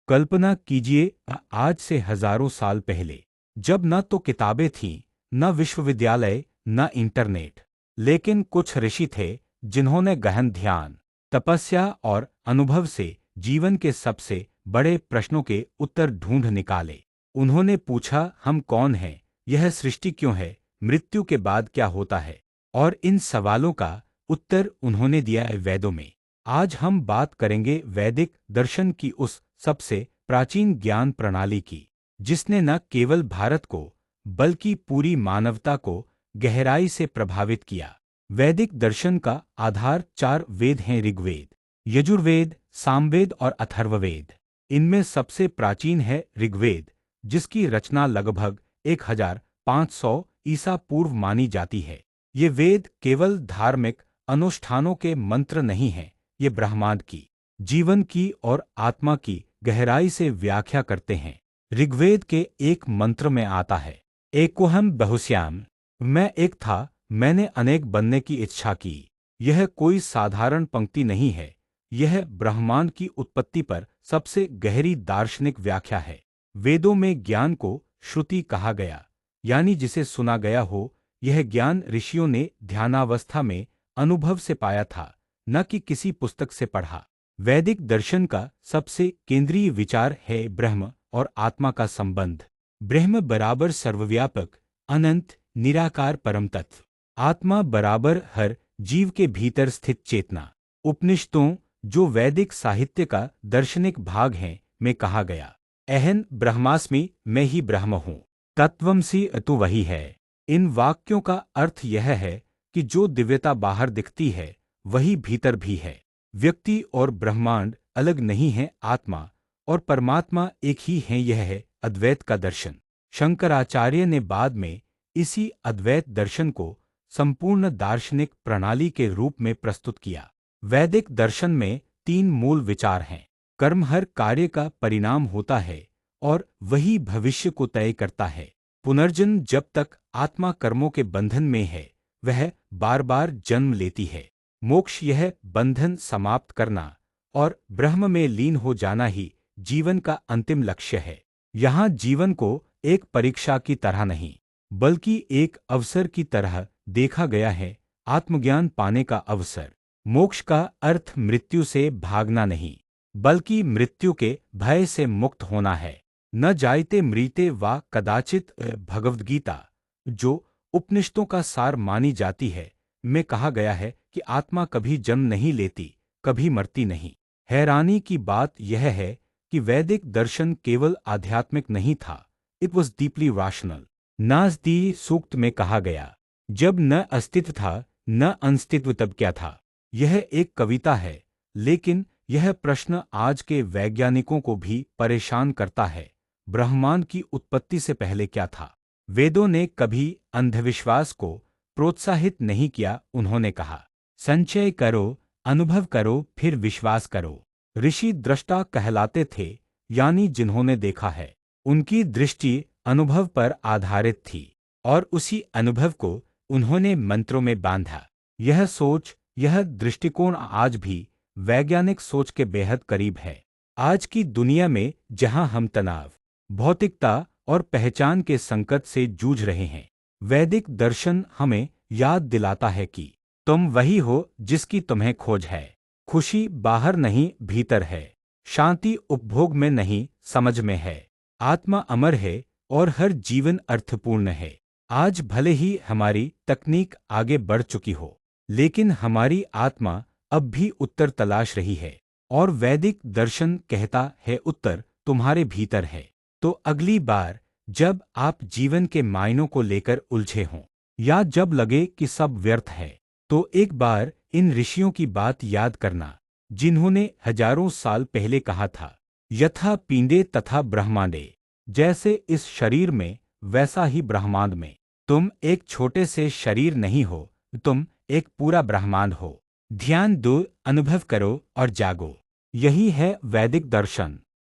कल्पना कीजिए, आज से हजारों साल पहले, जब न तो किताबें थीं, न विश्वविद्यालय, न इंटरनेट, लेकिन कुछ ऋषि थे जिन्होंने गहन ध्यान, तपस्या और अनुभव से जीवन के सबसे बड़े प्रश्नों के उत्तर ढूंढ निकाले। उन्होंने पूछा, हम कौन हैं, यह सृष्टि क्यों है, मृत्यु के बाद क्या होता है? और इन सवालों का उत्तर उन्होंने दिया है वेदों में। आज हम बात करेंगे वैदिक दर्शन की, उस सबसे प्राचीन ज्ञान प्रणाली की जिसने न केवल भारत को बल्कि पूरी मानवता को गहराई से प्रभावित किया। वैदिक दर्शन का आधार चार वेद हैं: ऋग्वेद, यजुर्वेद, सामवेद और अथर्ववेद। इनमें सबसे प्राचीन है ऋग्वेद, जिसकी रचना लगभग 1500 ईसा पूर्व मानी जाती है। ये वेद केवल धार्मिक अनुष्ठानों के मंत्र नहीं हैं, ये ब्रह्मांड की, जीवन की और आत्मा की गहराई से व्याख्या करते हैं। ऋग्वेद के एक मंत्र में आता है, एकोहम बहुश्याम, मैं एक था, मैंने अनेक बनने की इच्छा की। यह कोई साधारण पंक्ति नहीं है, यह ब्रह्मांड की उत्पत्ति पर सबसे गहरी दार्शनिक व्याख्या है। वेदों में ज्ञान को श्रुति कहा गया, यानी जिसे सुना गया हो। यह ज्ञान ऋषियों ने ध्यानावस्था में अनुभव से पाया था, न कि किसी पुस्तक से पढ़ा। वैदिक दर्शन का सबसे केंद्रीय विचार है ब्रह्म और आत्मा का संबंध। ब्रह्म बराबर सर्वव्यापक, अनंत, निराकार परम तत्व। आत्मा बराबर हर जीव के भीतर स्थित चेतना। उपनिषदों, जो वैदिक साहित्य का दार्शनिक भाग हैं, में कहा गया, अहं ब्रह्मास्मि, मैं ही ब्रह्म हूँ, तत्त्वमसि तू वही है। इन वाक्यों का अर्थ यह है कि जो दिव्यता बाहर दिखती है वही भीतर भी है। व्यक्ति और ब्रह्मांड अलग नहीं है, आत्मा और परमात्मा एक ही हैं। यह है अद्वैत का दर्शन। शंकराचार्य ने बाद में इसी अद्वैत दर्शन को संपूर्ण दार्शनिक प्रणाली के रूप में प्रस्तुत किया। वैदिक दर्शन में तीन मूल विचार हैं। कर्म हर कार्य का परिणाम होता है और वही भविष्य को तय करता है। पुनर्जन्म, जब तक आत्मा कर्मों के बंधन में है वह बार बार जन्म लेती है। मोक्ष, यह बंधन समाप्त करना और ब्रह्म में लीन हो जाना ही जीवन का अंतिम लक्ष्य है। यहाँ जीवन को एक परीक्षा की तरह नहीं, बल्कि एक अवसर की तरह देखा गया है, आत्मज्ञान पाने का अवसर। मोक्ष का अर्थ मृत्यु से भागना नहीं, बल्कि मृत्यु के भय से मुक्त होना है। न जायते म्रियते वा कदाचित, भगवद्गीता, जो उपनिषदों का सार मानी जाती है, में कहा गया है कि आत्मा कभी जन्म नहीं लेती, कभी मरती नहीं। हैरानी की बात यह है कि वैदिक दर्शन केवल आध्यात्मिक नहीं था, इट वॉज डीपली रैशनल। नास्ति सूक्त में कहा गया, जब न अस्तित्व था न अस्तित्व तब क्या था। यह एक कविता है, लेकिन यह प्रश्न आज के वैज्ञानिकों को भी परेशान करता है, ब्रह्मांड की उत्पत्ति से पहले क्या था। वेदों ने कभी अंधविश्वास को प्रोत्साहित नहीं किया। उन्होंने कहा, संचय करो, अनुभव करो, फिर विश्वास करो। ऋषि दृष्टा कहलाते थे, यानी जिन्होंने देखा है। उनकी दृष्टि अनुभव पर आधारित थी और उसी अनुभव को उन्होंने मंत्रों में बांधा। यह सोच, यह दृष्टिकोण आज भी वैज्ञानिक सोच के बेहद करीब है। आज की दुनिया में जहां हम तनाव, भौतिकता और पहचान के संकट से जूझ रहे हैं, वैदिक दर्शन हमें याद दिलाता है कि तुम वही हो जिसकी तुम्हें खोज है। खुशी बाहर नहीं, भीतर है। शांति उपभोग में नहीं, समझ में है। आत्मा अमर है और हर जीवन अर्थपूर्ण है। आज भले ही हमारी तकनीक आगे बढ़ चुकी हो, लेकिन हमारी आत्मा अब भी उत्तर तलाश रही है, और वैदिक दर्शन कहता है उत्तर तुम्हारे भीतर है। तो अगली बार जब आप जीवन के मायनों को लेकर उलझे हों, या जब लगे कि सब व्यर्थ है, तो एक बार इन ऋषियों की बात याद करना, जिन्होंने हजारों साल पहले कहा था, यथा पिंडे तथा ब्रह्मांडे, जैसे इस शरीर में वैसा ही ब्रह्मांड में। तुम एक छोटे से शरीर नहीं हो, तुम एक पूरा ब्रह्मांड हो। ध्यान दो, अनुभव करो और जागो। यही है वैदिक दर्शन।